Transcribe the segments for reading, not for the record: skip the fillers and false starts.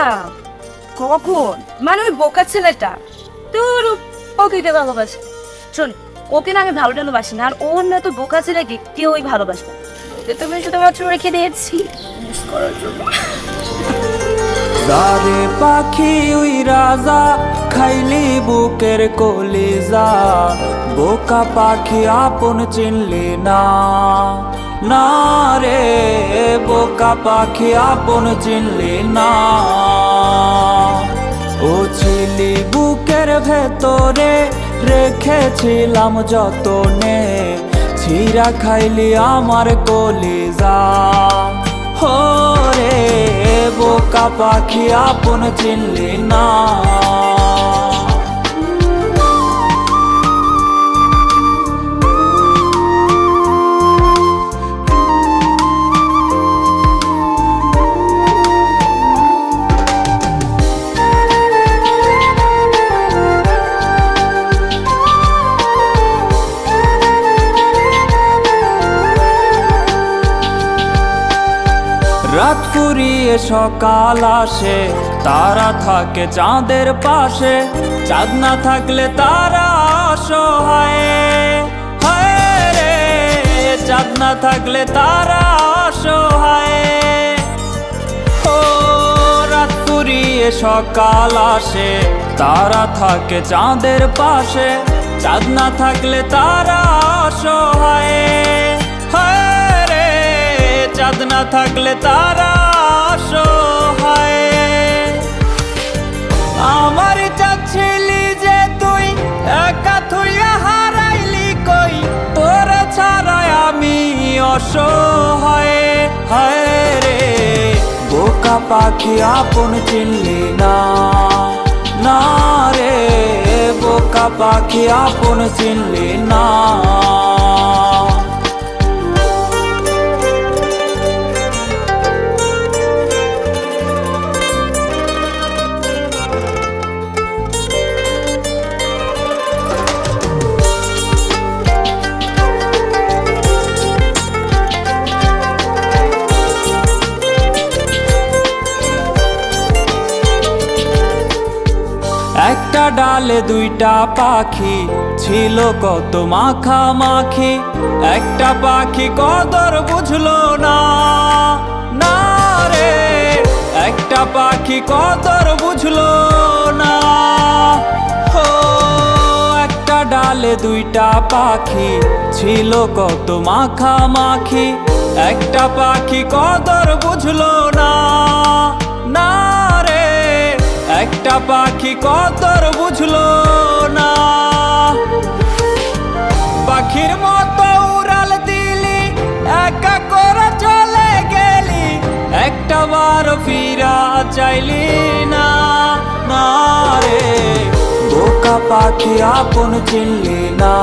না। কখন? মানে ওই বোকা ছেলেটা তোর ওকে কে ভালোবাসে। শোন, ওকে না আমি ভালো ভালোবাসি না, আর ওর না তো বোকা ছেলেকে কেউই ভালোবাসে না। তুমি শুধুমাত্র রেখে দিয়েছি মিস করার জন্য। দারে পাখি উই রাজা খাইলি বুকের কলিজা, বোকা পাখি আপন চিনলি না। না রে বোকা পাখি আপন চিনলি না। ও ছিলি বুকের ভেতরে রেখেছিলাম যতনে, ছিঁড়া খাইলি আমার কলিজা। হো রে বোকা পাখি আপন চিনলি না। রাত ফুরিয়ে সকাল আসে, তারা থাকে চাঁদের পাশে, চাঁদ না থাকলে তারা অসহায়। হায় রে চাঁদ না থাকলে তারা অসহায়। ও রাত ফুরিয়ে সকাল আসে, তারা থাকে চাঁদের পাশে, চাঁদ না থাকলে তারা অসহায়। চাঁদ না থাকলে তারা অসহায়। আমার চাচ্ছিলি যে তুই একা থুইয়া হারাইলি কই, তোর ছাড়াই আমি অসহায়। হায় রে বোকা পাখি আপন চিনলি না। না রে বোকা পাখি আপন চিনলি না। একটা ডালে দুইটা পাখি ছিল কত মাখামাখি, একটা পাখি কদর বুঝলো না। না রে একটা পাখি কদর বুঝলো না। ও একটা ডালে দুইটা পাখি ছিল কত মাখামাখি, একটা পাখি কদর বুঝলো না। না রে একটা পাখি কদর বুঝলো না। পাখির মতো উড়াল দিলি, একা করে চলে গেলি, একটা বার ফিরা চাইলি না। না রে বোকা পাখি আপন চিনলি না।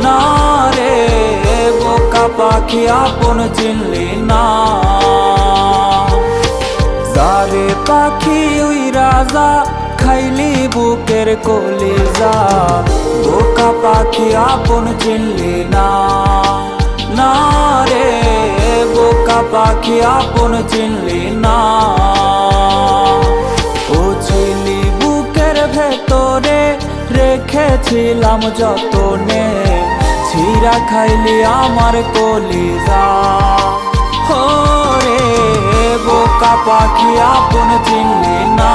না রে বোকা পাখি আপন চিনলি না। দারে পাখি উই রাজা খাইলি বুকের কলিজা, বোকা পাখি আপন চিনলি না। না রে বোকা পাখি আপন চিনলি না। ও ছিলি বুকের ভেতরে রেখেছিলাম যতনে, ছিঁড়া খাইলি আমার কলিজা। হো রে বোকা পাখি আপন চিনলি না।